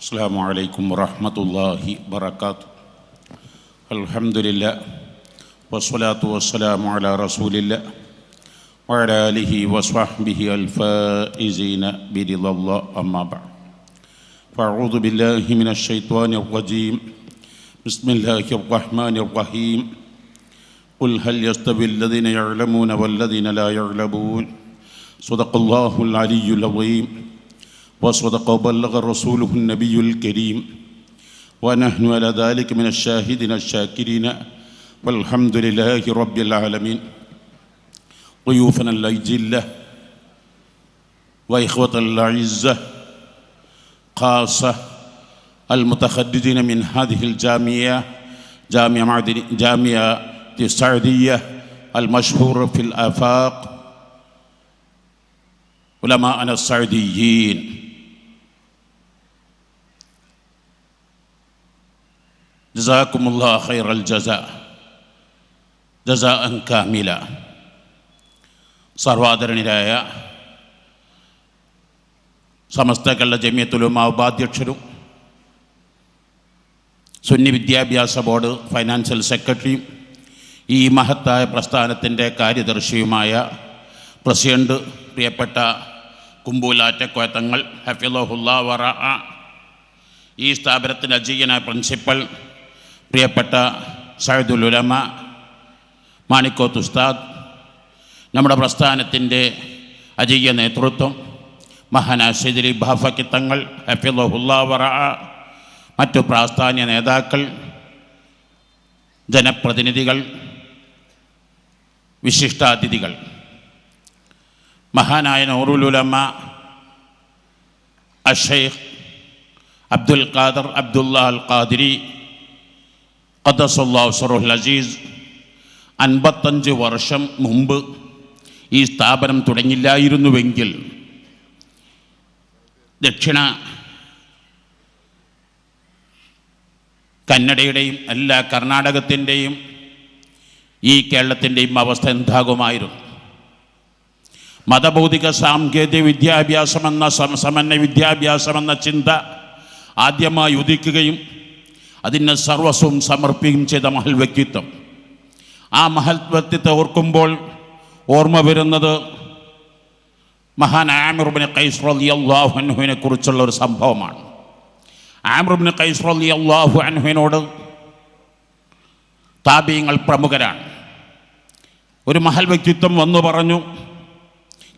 السلام عليكم ورحمة الله وبركاته. الحمد لله والصلاة والسلام على رسول الله وعلى آله وصحبه الفائزين برضا الله. أما بعد فأعوذ بالله من الشيطان الرجيم. بسم الله الرحمن الرحيم. قل هل يستوي الذين يعلمون والذين لا يعلمون. صدق الله العلي العظيم وصدق وبلغ رسوله النبي الكريم ونحن على ذلك من الشاهدين الشاكرين والحمد لله رب العالمين. ضيوفنا الأجلة وإخوة الأعزة خاصة المتخرجين من هذه الجامعة جامعة السعودية المشهورة في الآفاق، علماءنا السعوديين، جزاكم الله خير الجزاء جزاء كاملا. സർവാദരണീയരായ സമസ്ത കേരള ജമിയത്തുൽ ഉലമ ഉപാധ്യക്ഷരും സുന്നി വിദ്യാഭ്യാസ board financial സെക്രട്ടറിയും ഈ മഹത്തായ പ്രസ്ഥാനത്തിൻ്റെ കാര്യദർശിയുമായ പ്രസിഡന്റ് പ്രിയപ്പെട്ട കുമ്പൂലാറ്റക്കോയത്തങ്ങൾ ഹഫിളഹുല്ലാ വറഅ, ഈ സ്ഥാപനത്തിൻ്റെ അജീയനായ പ്രിൻസിപ്പൽ പ്രിയപ്പെട്ട സയ്യിദുൽ ഉലമ മാണിക്കോത്ത് ഉസ്താദ്, നമ്മുടെ പ്രസ്ഥാനത്തിൻ്റെ അജീയ നേതൃത്വം മഹാനായ സയ്യിദ് ബാഫക്കി തങ്ങൾ ഹഫിളഹുല്ലാ വറഅ, മറ്റു പ്രാസ്ഥാന്യ നേതാക്കൾ, ജനപ്രതിനിധികൾ, വിശിഷ്ടാതിഥികൾ, മഹാനായ നൂറുൽ ഉലമ അഷൈഖ് അബ്ദുൽ ഖാദർ അബ്ദുല്ലാ അൽ ഖാദിരി ഖദ്ദസല്ലാഹു സിറഹുൽ അസീസ് 55 വർഷം മുമ്പ് ഈ സ്ഥാപനം തുടങ്ങില്ലായിരുന്നുവെങ്കിൽ ദക്ഷിണ കന്നഡയുടെയും എല്ലാ കർണാടകത്തിൻ്റെയും ഈ കേരളത്തിൻ്റെയും അവസ്ഥ എന്താകുമായിരുന്നു? മതഭൗതിക സാങ്കേതിക വിദ്യാഭ്യാസമെന്ന സമന്വയ വിദ്യാഭ്യാസമെന്ന ചിന്ത ആദ്യമായി ഉദിക്കുകയും അതിന് സർവസ്വം സമർപ്പിക്കുകയും ചെയ്ത മഹൽ വ്യക്തിത്വം. ആ മഹൽ വ്യക്തിത്വം ഓർക്കുമ്പോൾ ഓർമ്മ വരുന്നത് മഹാൻ ആമിർ ഇബ്നു ഖൈസ് റളിയല്ലാഹു അൻഹുവിനെ കുറിച്ചുള്ള ഒരു സംഭവമാണ്. ആമിർ ഇബ്നു ഖൈസ് റളിയല്ലാഹു അൻഹുവിനോട് താബീങ്ങൾ പ്രമുഖരാണ്. ഒരു മഹൽ വ്യക്തിത്വം വന്നു പറഞ്ഞു,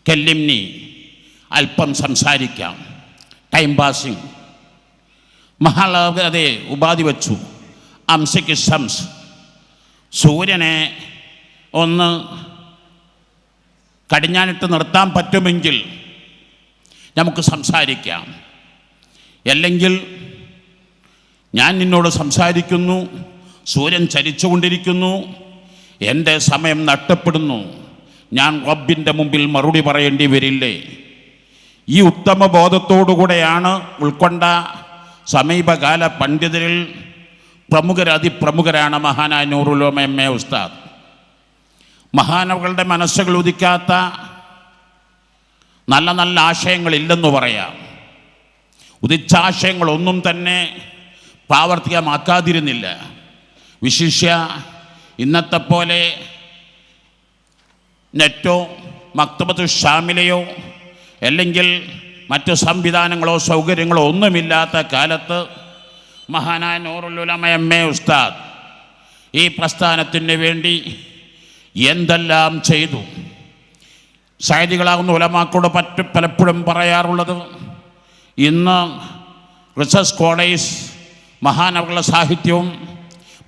കല്ലിംനി, അല്പം സംസാരിക്കാം, ടൈം പാസിങ്. മഹാൾ അതെ ഉപാധി വച്ചു, അംസയ്ക്ക് ശംസ്, സൂര്യനെ ഒന്ന് കടിഞ്ഞാനിട്ട് നിർത്താൻ പറ്റുമെങ്കിൽ നമുക്ക് സംസാരിക്കാം, അല്ലെങ്കിൽ ഞാൻ നിന്നോട് സംസാരിക്കുന്നു, സൂര്യൻ ചലിച്ചുകൊണ്ടിരിക്കുന്നു, എൻ്റെ സമയം നഷ്ടപ്പെടുന്നു, ഞാൻ റബ്ബിൻ്റെ മുമ്പിൽ മറുപടി പറയേണ്ടി വരില്ലേ? ഈ ഉത്തമ ബോധത്തോടുകൂടെയാണ് ഉൾക്കൊണ്ട സമീപകാല പണ്ഡിതരിൽ അതിപ്രമുഖരാണ് മഹാനായ നൂറുൽ ഉലമ എം എ ഉസ്താദ്. മഹാനവകളുടെ മനസ്സുകൾ ഉദിക്കാത്ത നല്ല നല്ല ആശയങ്ങളില്ലെന്ന് പറയാം. ഉദിച്ച ആശയങ്ങളൊന്നും തന്നെ പ്രാവർത്തികമാക്കാതിരുന്നില്ല. വിശിഷ്യ ഇന്നത്തെ പോലെ നെറ്റോ മക്തബത്തു ഷാമിലയോ അല്ലെങ്കിൽ മറ്റു സംവിധാനങ്ങളോ സൗകര്യങ്ങളോ ഒന്നുമില്ലാത്ത കാലത്ത് മഹാനായ നൂറുൽ ഉലമ എം എ ഉസ്താദ് ഈ പ്രസ്ഥാനത്തിന് വേണ്ടി എന്തെല്ലാം ചെയ്തു. സയ്യിദികളാകുന്ന ഉലമാക്കളോട് പലപ്പോഴും പറയാറുള്ളത്, ഇന്ന് റിസർച്ച് കോളേജ് മഹാനവകളുടെ സാഹിത്യവും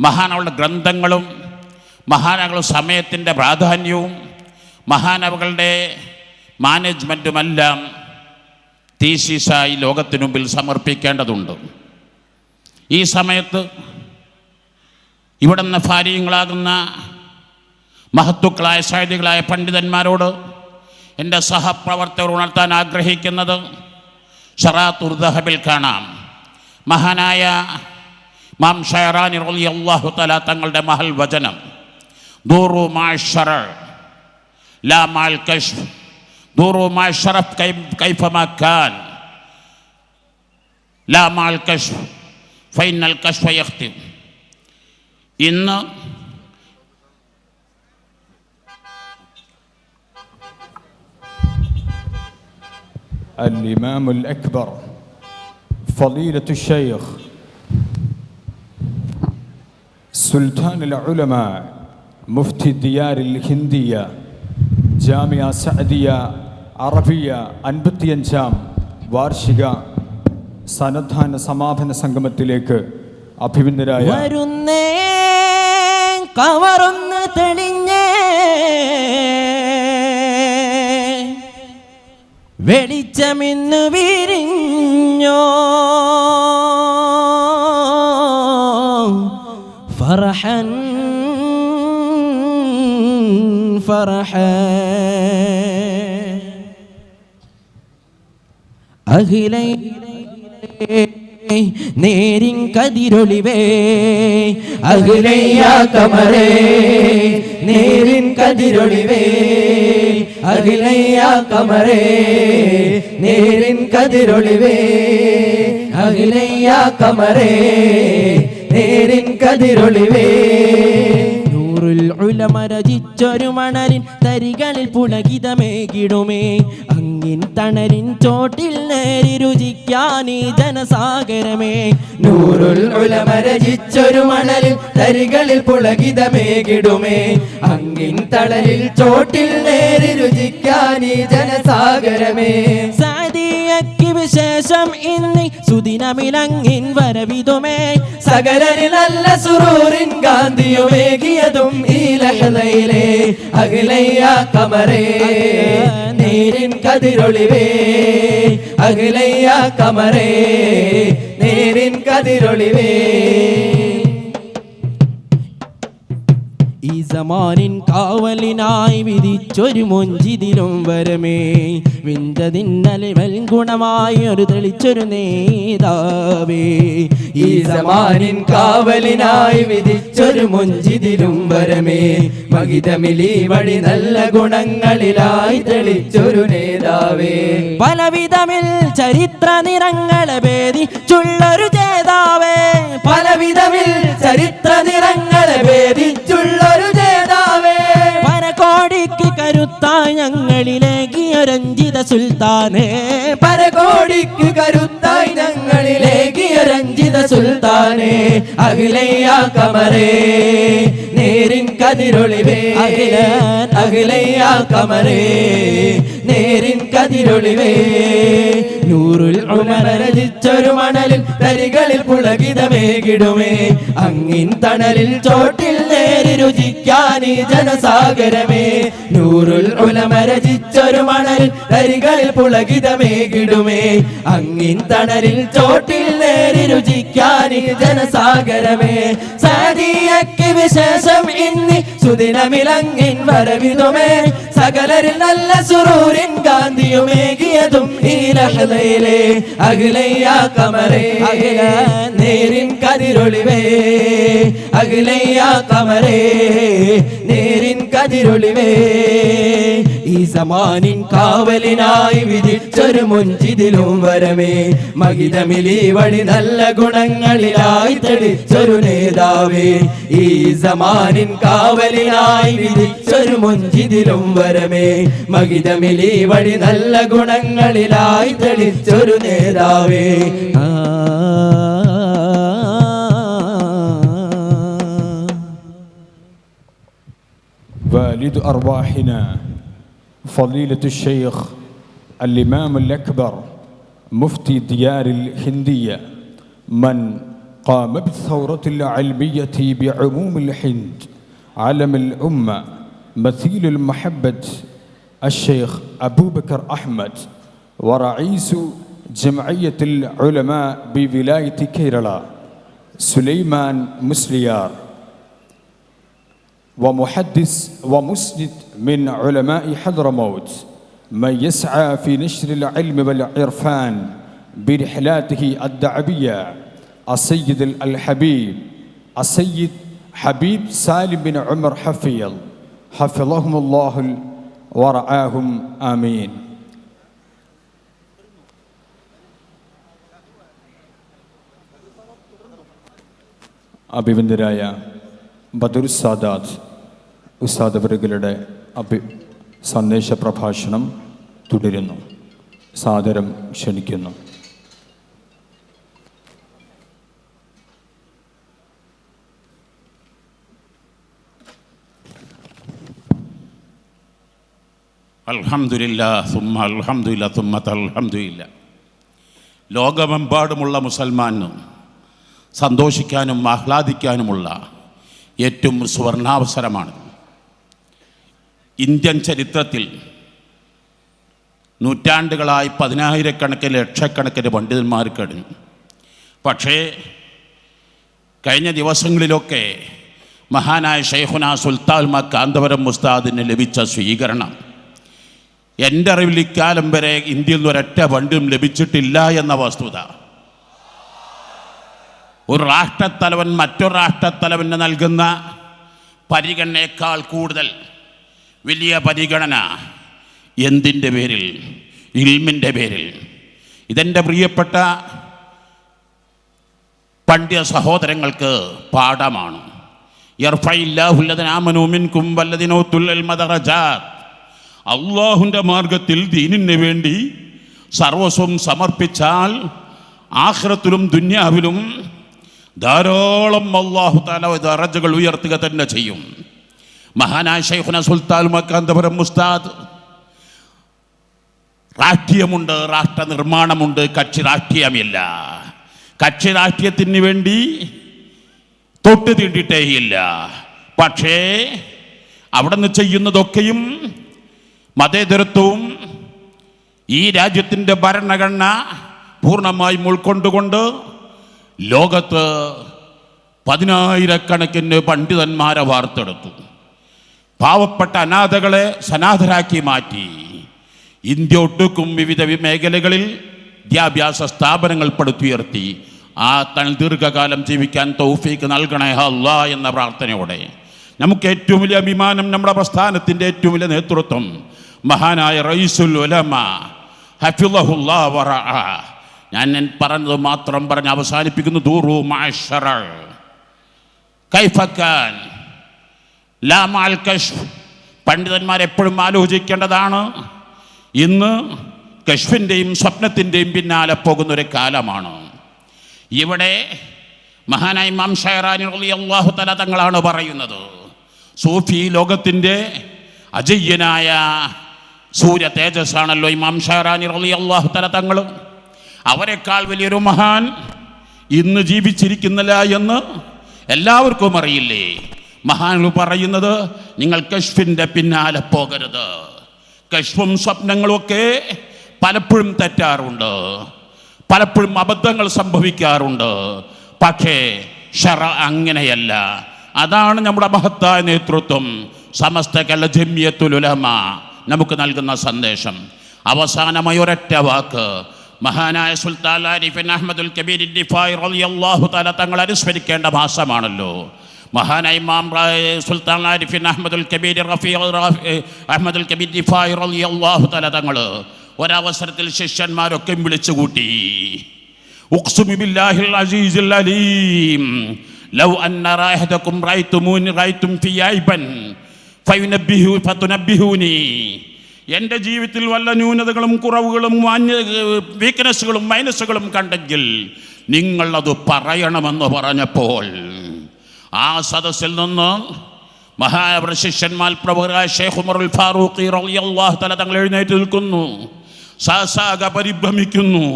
മഹാനവകളുടെ ഗ്രന്ഥങ്ങളും മഹാനവകളുടെ സമയത്തിൻ്റെ പ്രാധാന്യവും മഹാനവകളുടെ മാനേജ്മെൻറ്റുമെല്ലാം തീസിസായി ലോകത്തിനു മുമ്പിൽ സമർപ്പിക്കേണ്ടതുണ്ട്. ഈ സമയത്ത് ഇവിടെ നിന്ന് ഫാരിയങ്ങളാകുന്ന മഹത്തുക്കളായ സയ്യിദികളായ പണ്ഡിതന്മാരോട് എൻ്റെ സഹപ്രവർത്തകർ ഉണർത്താൻ ആഗ്രഹിക്കുന്നത്, ശറാത്തുർ ദഹബിൽ കാണാം മഹാനായ ഇമാം ഷഅറാനി റളിയല്ലാഹു തആല തങ്ങളുടെ മഹൽ വചനം, ദൂറു മാഅശ്ശറ ലാ മാൽ കശ്ഫ് ദൂറു മാഅശ്ശറഫ് കൈഫമാ കാൻ ലാ മഅൽ കശ്ഫ് ഫഇന്നൽ കശ്ഫ യഖ്തി. ഇന്ന് الإمام الأكبر فضيلة الشيخ سلطان العلماء مفتي الديار الهندية جامعة سعدية عربية 55 വാർഷിക സന്നദ്ധാന സമാപന സംഗമത്തിലേക്ക് അഭിനന്ദരായ വരുന്നേ കവറൊന്ന് തെളിഞ്ഞേ വെളിച്ചമിന്ന് വിരിഞ്ഞോ ഫർഹൻ ഫർഹൻ അഖിലൈ നേരിൻ കതിരൊളിവേ അഖിലയ്യാ കമറേ നേരിൻ കതിരൊളിവേ അഖിലയ്യാ കമറേ നേരിൻ കതിരൊളിവേ അഖിലയ്യാ കമറേ നേരിൻ കതിരൊളിവേ. നൂറുൽ ഉലമ രചിച്ചൊരു മണലിൻ തരികളിൽ പുളകിതമേകിടുമേ അങ്ങിൻ തണലിൻ ചോട്ടിൽ നേരി രുചിക്കാനീ ജനസാഗരമേ. നൂറുൽ ഉലമ രചിച്ചൊരു മണലിൽ തരികളിൽ പുളകിതമേകിടുമേ അങ്ങിൻ തണലിൽ ചോട്ടിൽ നേരി രുചിക്കാനീ ജനസാഗരമേ. സാദിയക്ക് വിശേഷം ഇന്നി സുദിനമിലങ്ങിൻ വരവിതുമേ സകലരിൽ നല്ല സുറൂറിൻ ഗാന്ധിയുമേകിയതും ഈ ലഹളയിലെ അഖിലയ്യാ കമറേ നേരിൻ കതിരൊളിവേ അഖിലയ്യാ കമറേ നേരിൻ കതിരൊളിവേ. ഈ സമാനിൻ കാവലിനായി വിധിച്ചൊരു മൊഞ്ചിതിലും വരമേ വിന്തതിന്നലിവൽ ഗുണമായി ഒരു തെളിച്ചൊരു നേതാവേ. ഈ സമാനിൻ കാവലിനായി വിധിച്ചൊരു മൊഞ്ചിതിലും വരമേ മഹിതമിലി വഴി നല്ല ഗുണങ്ങളിലായി തെളിച്ചൊരു നേതാവേ. പലവിധമിൽ ചരിത്ര നിറങ്ങളെ ഭേദിച്ചുള്ളൊരു ജേതാവേ പലവിധമിൽ ചരിത്ര നിറങ്ങളെ ഭേദിച്ചുള്ളൊരു ജേതാവേ. പരകോടിക്ക് കരുത്തായി ഞങ്ങളിലേകിയൊരഞ്ജിത സുൽത്താനേ പരകോടിക്ക് കരുത്തായി ഞങ്ങളിലേകിയൊരഞ്ജിത സുൽത്താനേ അഖിലയ്യാ കമറേ നേരിൻ കതിരൊളിവേ അഖിലയ്യാ കമറേ നേരിൻ കതിരൊളിവേ. നൂറുൽ ഉലമ രചിച്ചൊരു മണലിൽ തരികളിൽ പുളകിതമേകിടുമേ അങ്ങിൻ തണലിൽ ചോട്ടിൽ നേരി രുചിക്കാനീ ജനസാഗരമേ. നൂറുൽ ഉലമ രചിച്ചൊരു മണലിൽ തരികളിൽ പുളകിതമേകിടുമേ അങ്ങിൻ തണലിൽ ചോട്ടിൽ നേരി രുചിക്കാനീ ജനസാഗരമേ. സാദിയക്ക് വിശേഷം ഇന്നി സുദിനമിലങ്ങിൻ വരവിതുമേ സകലരിൽ നല്ല സുറൂരിൻ ഗാന്ധിയുമേകിയതും ഈ ലഹളയിലെ അഖിലയ്യാ കമറേ നേരിൻ കതിരൊളിവേ അഖിലയ്യാ കമറേ നേരിൻ കതിരൊളിവേ. ഈ സമാനിൻ കാവലിനായി വിധിച്ചൊരു മുഞ്ചിതിലും വരമേ മഹിതമിലി വഴി നല്ല ഗുണങ്ങളിലായി തെളിച്ചൊരു നേതാവേ. ഈ സമാനിൻ കാവലിനായി വിധിച്ചൊരു മുഞ്ചിതിലും വരമേ മഹിതമിലി വഴി നല്ല ഗുണങ്ങളിലായി തെളിച്ചൊരു നേതാവേ. والد أرواحنا فضيلة الشيخ الإمام الأكبر مفتي ديار الهندية من قام بالثورة العلمية بعموم الهند علم الأمة مثيل المحبة الشيخ أبو بكر أحمد ورئيس جمعية العلماء بولاية كيرلا سليمان مسليار ومحدث ومسند من علماء حضرموت من يسعى في نشر العلم والعرفان برحلاته الدعوية السيد الحبيب السيد حبيب سالم بن عمر حفيظ حفظهم الله ورعاهم آمين. അഭിവന്ദരായ ബദുർ സാദാത്ത് ഉസ്താദ് അവറുകളുടെ സന്ദേശ പ്രഭാഷണം തുടരുന്നു. സാദരം ക്ഷണിക്കുന്നു. അൽഹംദുലില്ലാഹ് സുമ്മ അൽഹംദുലില്ലാഹ് സുമ്മ അൽഹംദുലില്ലാഹ്. ലോകമെമ്പാടുമുള്ള മുസൽമാനും സന്തോഷിക്കാനും ആഹ്ലാദിക്കാനുമുള്ള ഏറ്റവും സുവർണാവസരമാണ്. ഇന്ത്യൻ ചരിത്രത്തിൽ നൂറ്റാണ്ടുകളായി പതിനായിരക്കണക്കിന് ലക്ഷക്കണക്കിന് പണ്ഡിതന്മാർ കഴിഞ്ഞു. പക്ഷേ കഴിഞ്ഞ ദിവസങ്ങളിലൊക്കെ മഹാനായ ശൈഖുനാ സുൽത്താൻ കാന്തപുരം ഉസ്താദിന് ലഭിച്ച സ്വീകരണം എൻ്റെ അറിവിൽ ഇക്കാലം വരെ ഇന്ത്യയിൽ നിന്ന് ഒരൊറ്റ പണ്ഡിതനും ലഭിച്ചിട്ടില്ല എന്ന വസ്തുത. ഒരു രാഷ്ട്രത്തലവൻ മറ്റൊരു രാഷ്ട്രത്തലവന് നൽകുന്ന പരിഗണനയേക്കാൾ കൂടുതൽ വലിയ പരിഗണന എന്തിൻ്റെ പേരിൽ? ഇൽമിൻ്റെ പേരിൽ. ഇതെൻ്റെ പ്രിയപ്പെട്ട പണ്ഡിത സഹോദരങ്ങൾക്ക് പാഠമാണ്. യർഫഇല്ലാഹുല്ലദീന ആമനൂ മിൻകും വല്ലദീന ഊതുൽ ഇൽമ ദറജാത്ത്. അള്ളാഹുവിൻ്റെ മാർഗത്തിൽ ദീനിന് വേണ്ടി സർവസ്വം സമർപ്പിച്ചാൽ ആഖിറത്തിലും ദുനിയാവിലും ധാരാളം അല്ലാഹു തആല ദറജകൾ ഉയർത്തുക തന്നെ ചെയ്യും. മഹാനായ ശൈഖുനാ സുൽത്താൻ കാന്തപുരം ഉസ്താദ് രാഷ്ട്രീയമുണ്ട്, രാഷ്ട്ര നിർമ്മാണമുണ്ട്, കക്ഷി രാഷ്ട്രീയമില്ല. കക്ഷി രാഷ്ട്രീയത്തിന് വേണ്ടി തൊട്ട് തീണ്ടിയിട്ടേയില്ല. പക്ഷേ അവിടെ നിന്ന് ചെയ്യുന്നതൊക്കെയും മതേതരത്വവും ഈ രാജ്യത്തിൻ്റെ ഭരണഘടന പൂർണ്ണമായും ഉൾക്കൊണ്ടുകൊണ്ട് ലോകത്ത് 10,000-കണക്കിന് പണ്ഡിതന്മാരെ വാർത്തെടുത്തു. പാവപ്പെട്ട അനാഥകളെ സനാഥരാക്കി മാറ്റി. ഇന്ത്യ ഒട്ടുക്കും വിവിധ മേഖലകളിൽ വിദ്യാഭ്യാസ സ്ഥാപനങ്ങൾ പടുത്തുയർത്തി. ആ ദീർഘകാലം ജീവിക്കാൻ തൗഫീക്ക് നൽകണേ അല്ലാ എന്ന പ്രാർത്ഥനയോടെ നമുക്ക് ഏറ്റവും വലിയ അഭിമാനം, നമ്മുടെ പ്രസ്ഥാനത്തിൻ്റെ ഏറ്റവും വലിയ നേതൃത്വം മഹാനായ റഈസുൽ ഉലമ ഹഫിളഹുല്ലാ വറഅ. ഞാൻ പറഞ്ഞത് മാത്രം പറഞ്ഞ് അവസാനിപ്പിക്കുന്നു. ദൂറു മഅശറ കൈഫ കാൻ ലാ മഅൽ കശ്ഫ്. പണ്ഡിതന്മാരെപ്പോഴും ആലോചിക്കേണ്ടതാണ്. ഇന്ന് കശ്ഫിൻ്റെയും സ്വപ്നത്തിൻ്റെയും പിന്നാലെ പോകുന്നൊരു കാലമാണ്. ഇവിടെ മഹാനായ ഇമാം ഷഅറാനി റളിയല്ലാഹു തആല തങ്ങളാണ് പറയുന്നത്, സൂഫി ലോകത്തിൻ്റെ അജയ്യനായ സൂര്യ തേജസ്സാണല്ലോ ഇമാം ഷഅറാനി റളിയല്ലാഹു തആല തങ്ങൾ. അവരെക്കാൾ വലിയൊരു മഹാൻ ഇന്ന് ജീവിച്ചിരിക്കുന്നില്ല എന്ന് എല്ലാവർക്കും അറിയില്ലേ? മഹാനുകൾ പറയുന്നത്, നിങ്ങൾ കശ്ഫിൻ്റെ പിന്നാലെ പോകരുത്. കശ്ഫും സ്വപ്നങ്ങളുമൊക്കെ പലപ്പോഴും തെറ്റാറുണ്ട്, പലപ്പോഴും അബദ്ധങ്ങൾ സംഭവിക്കാറുണ്ട്. പക്ഷേ ശറ അങ്ങനെയല്ല. അതാണ് നമ്മുടെ മഹത്തായ നേതൃത്വം സമസ്ത കേരള ജംഇയ്യത്തുൽ ഉലമ നമുക്ക് നൽകുന്ന സന്ദേശം. അവസാനമായി ഒരൊറ്റ വാക്ക് മഹാനായ സുൽത്താൻ ആരിഫിൻ അഹ്മദുൽ കബീർ ദിഫാഇ റളിയല്ലാഹു തആല തങ്ങൾ അനുസ്മരിക്കേണ്ട മാസമാണല്ലോ. മഹാനായ ഇമാം സുൽത്താൻ ആരിഫിൻ അഹ്മദുൽ കബീർ അഹ്മദുൽ കബീർ ദിഫാഇ റളിയല്ലാഹു തആല തങ്ങൾ ഒരവസരത്തിൽ ശിഷ്യന്മാരൊക്കെ വിളിച്ചു കൂട്ടി. ഉഖ്സുമി ബില്ലാഹിൽ അസീസിൽ അലീം ലൗ അന്ന റഅയ്തകും റഅയ്തും ഫീ ഐബൻ ഫതുനബ്ബിഹൂനി. എൻ്റെ ജീവിതത്തിൽ വല്ല ന്യൂനതകളും കുറവുകളും വീക്ക്നെസ്സുകളും മൈനസുകളും കണ്ടെങ്കിൽ നിങ്ങൾ അത് പറയണമെന്ന് പറഞ്ഞപ്പോൾ ആ സദസ്സിൽ നിന്ന് മഹാശിഷ്യന്മാർ പ്രഭുരായ ഷെയ്ഖ് ഉമറുൽ ഫാറൂഖി റളിയല്ലാഹു തആല തങ്ങൾ എഴുന്നേറ്റ് നിൽക്കുന്നു, സാസാഗ പരിഭ്രമിക്കുന്നു.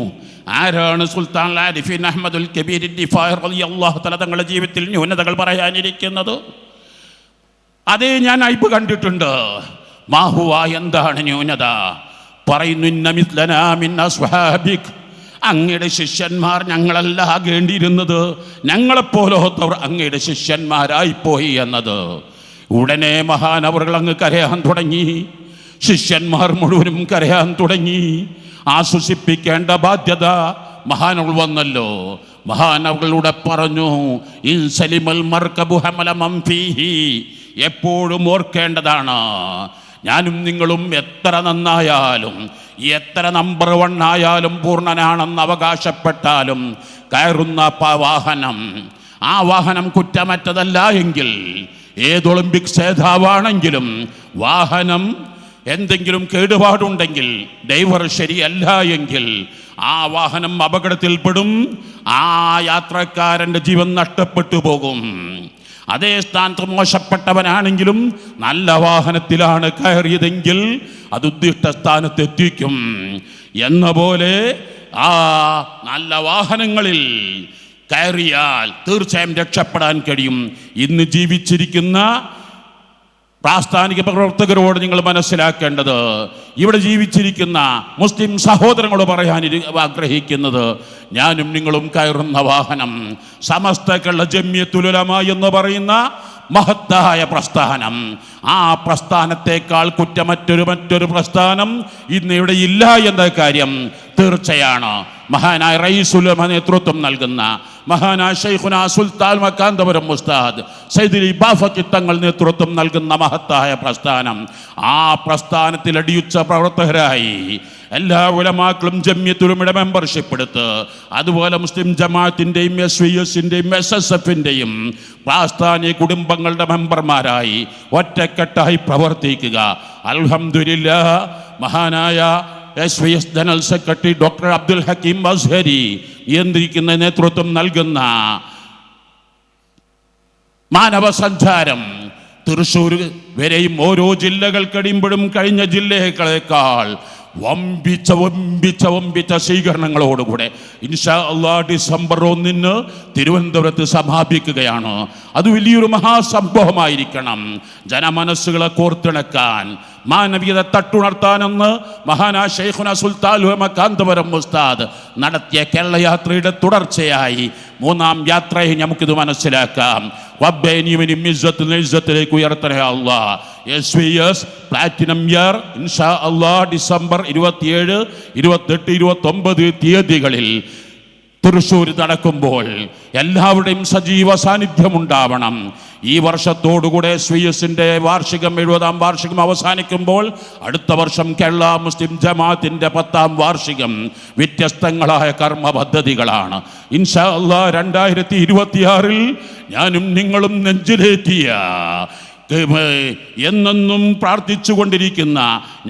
ആരാണ് സുൽത്താൻ ആരിഫിൻ അഹ്മദുൽ കബീർ ദിഫാഇ റളിയല്ലാഹു തആല തങ്ങളുടെ ജീവിതത്തിൽ ന്യൂനതകൾ പറയാനിരിക്കുന്നത്? അതേ, ഞാൻ അയ്പ് കണ്ടിട്ടുണ്ട്. മാഹുവ, എന്താണ് ന്യൂനത? പറയുന്നു, ഇന്ന മിസ്ലനാ മിൻ അസ്ഹാബിക്. അങ്ങയുടെ ശിഷ്യന്മാർ ഞങ്ങളല്ല ആകേണ്ടിയിരുന്നത്, ഞങ്ങളെപ്പോലത്തവർ അങ്ങയുടെ ശിഷ്യന്മാരായിപ്പോയി എന്നത്. ഉടനെ മഹാനവറുകൾ അങ്ങ് കരയാൻ തുടങ്ങി. ശിഷ്യന്മാർ മുഴുവനും കരയാൻ തുടങ്ങി. ആശ്വസിപ്പിക്കേണ്ട ബാധ്യത മഹാനവൾ വന്നല്ലോ. മഹാനവളുടെ പറഞ്ഞു, ഇൻ സലിമൽ മർകബു ഹമല മൻ ഫീഹി. എപ്പോഴും ഓർക്കേണ്ടതാണ്, ഞാനും നിങ്ങളും എത്ര നന്നായാലും, എത്ര നമ്പർ 1 ആയാലും, പൂർണ്ണനാണെന്ന് അവകാശപ്പെട്ടാലും കയറുന്ന വാഹനം ആ വാഹനം കുറ്റമറ്റതല്ല എങ്കിൽ, ഏത് ഒളിമ്പിക്സ് ജേതാവാണെങ്കിലും വാഹനം എന്തെങ്കിലും കേടുപാടുണ്ടെങ്കിൽ, ഡ്രൈവർ ശരിയല്ല എങ്കിൽ ആ വാഹനം അപകടത്തിൽപ്പെടും. ആ യാത്രക്കാരൻ്റെ ജീവൻ നഷ്ടപ്പെട്ടു പോകും. അതേ സ്ഥാനത്ത് മോശപ്പെട്ടവനാണെങ്കിലും നല്ല വാഹനത്തിലാണ് കയറിയതെങ്കിൽ അത് ഉദ്ദിഷ്ട സ്ഥാനത്തെത്തിക്കും. എന്ന പോലെ ആ നല്ല വാഹനങ്ങളിൽ കയറിയാൽ തീർച്ചയായും രക്ഷപ്പെടാൻ കഴിയും. ഇന്ന് ജീവിച്ചിരിക്കുന്ന പ്രാസ്ഥാനിക പ്രവർത്തകരോട് നിങ്ങൾ മനസ്സിലാക്കേണ്ടത്, ഇവിടെ ജീവിച്ചിരിക്കുന്ന മുസ്ലിം സഹോദരങ്ങളോട് പറയാൻ ആഗ്രഹിക്കുന്നത്, ഞാനും നിങ്ങളും കയറുന്ന വാഹനം സമസ്ത കേരള ജംഇയ്യത്തുൽ ഉലമ എന്ന് പറയുന്ന മഹത്തായ പ്രസ്ഥാനം. ആ പ്രസ്ഥാനത്തേക്കാൾ മറ്റൊരു പ്രസ്ഥാനം ഇന്ന് ഇവിടെ ഇല്ല എന്ന കാര്യം തീർച്ചയാണ്. മഹാനായ റയീസുൽ ഉലമ നേതൃത്വം നൽകുന്ന, മഹാനായ ശൈഖുനാ സുൽത്താൻ മക്കാന്തപുരം ഉസ്താദ് സയ്യിദുൽ ബാഫഖി തങ്ങൾ നേതൃത്വം നൽകുന്ന മഹത്തായ പ്രസ്ഥാനം. ആ പ്രസ്ഥാനത്തിൽ അടിയുച്ച പ്രവർത്തകരായി എല്ലാ ഉലമാക്കളും ജംഇയ്യത്തുൽ ഉലമയുടെ മെമ്പർഷിപ്പ് എടുത്ത്, അതുപോലെ മുസ്ലിം ജമാഅത്തിൻ്റെയും SYSൻ്റെയും SSFൻ്റെയും പ്രാസ്ഥാനിക കുടുംബങ്ങളുടെ മെമ്പർമാരായി ഒറ്റക്കെട്ടായി പ്രവർത്തിക്കുക. അൽഹംദുലില്ലാഹ്, മഹാനായ SYS general secretary doctor Abdul Hakeem Azhari നിയന്ത്രിക്കുന്ന നേതൃത്വം നൽകുന്ന മാനവ സഞ്ചാരം തൃശ്ശൂർ വരെയും ഓരോ ജില്ലകൾ കഴിയുമ്പോഴും കഴിഞ്ഞ ജില്ലകളേക്കാൾ വമ്പിച്ച സ്വീകരണങ്ങളോടുകൂടെ ഇൻഷാ അല്ലാഹ് ഡിസംബർ 1 തിരുവനന്തപുരത്ത് സമാപിക്കുകയാണ്. അത് വലിയൊരു മഹാസംഭവമായിരിക്കണം. ജനമനസ്സുകളെ കോർത്തിണക്കാൻ, മാനവികത തട്ടുണർത്താനെന്ന് മഹാനായ ശൈഖുനാ സുൽത്താൻ മക്കാന്തപുരം ഉസ്താദ് നടത്തിയ കേരള യാത്രയുടെ തുടർച്ചയായി 3ാം യാത്രയെ നമുക്കിത് മനസ്സിലാക്കാം. റബ്ബേനിയും ഇസ്സത്തിലേക്ക് ഉയർത്തണേ അല്ലാഹ്. SYS പ്ലാറ്റിനം ഇയർ ഇൻഷാ അല്ലാഹ് ഡിസംബർ 27, 28, 29 തീയതികളിൽ തൃശ്ശൂർ നടക്കുമ്പോൾ എല്ലാവരുടെയും സജീവ സാന്നിധ്യമുണ്ടാവണം. ഈ വർഷത്തോടുകൂടെ SYSൻ്റെ 70ാം വാർഷികം അവസാനിക്കുമ്പോൾ അടുത്ത വർഷം കേരള മുസ്ലിം ജമാഅത്തിൻ്റെ 10ാം വാർഷികം. വ്യത്യസ്തങ്ങളായ കർമ്മ പദ്ധതികളാണ്. ഇൻഷാ അല്ലാഹ് 2026 ഞാനും നിങ്ങളും നെഞ്ചിലേറ്റിയ എന്നെന്നും പ്രാർത്ഥിച്ചു കൊണ്ടിരിക്കുന്ന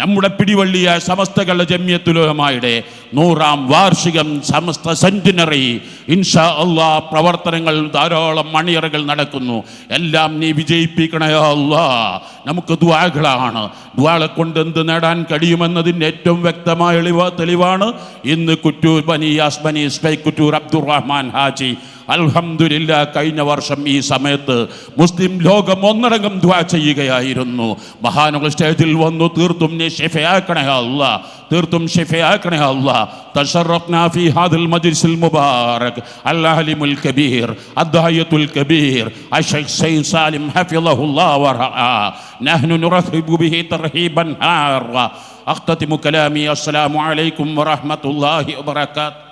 നമ്മുടെ പിടിവള്ളിയായ സമസ്ത കേരള ജംഇയ്യത്തുൽ ഉലമയുടെ 100ാം വാർഷികം, സമസ്ത സെന്റിനറി ഇൻഷാ അല്ലാഹ് പ്രവർത്തനങ്ങൾ ധാരാളം മണിയറകൾ നടക്കുന്നു. എല്ലാം നീ വിജയിപ്പിക്കണേ അല്ലാഹ്. നമുക്ക് ദുആകളാണ്. ദുആകളെ കൊണ്ട് എന്ത് നേടാൻ കഴിയുമെന്നതിൻ്റെ ഏറ്റവും വ്യക്തമായ തെളിവാണ് ഇന്ന് കുറ്റൂർ ബനിയാസ് ബനി കുറ്റൂർ അബ്ദുറഹ്മാൻ ഹാജി അൽഹംദുലില്ലാ കഴിഞ്ഞ വർഷം ഈ സമയത്ത് മുസ്ലിം ലോകം ഒന്നടങ്കം ദുആ ചെയ്യുകയായിരുന്നു. മഹാനുകൾ സ്റ്റേജിൽ വന്നു, തീർത്തും നീ ശിഫയാക്കണേ അല്ലാഹ്, തീർത്തും ശിഫയാക്കണേ അല്ലാഹ്. തശറഫ്നാ ഫീ ഹാദിൽ മജ്ലിസിൽ മുബാറക് അൽ-അലിമുൽ കബീർ അദ്ദായത്തുൽ കബീർ അശൈഖ് സയ്യിദ് സാലിം ഹഫിളഹുല്ലാഹ് വറആ നഹ്നു നുറഹിബു ബിഹി തർഹീബൻ ഹാറ. അഖ്തതിമു കലാമി. അസ്സലാമു അലൈക്കും വറഹ്മത്തുള്ളാഹി വബറകാതുഹു.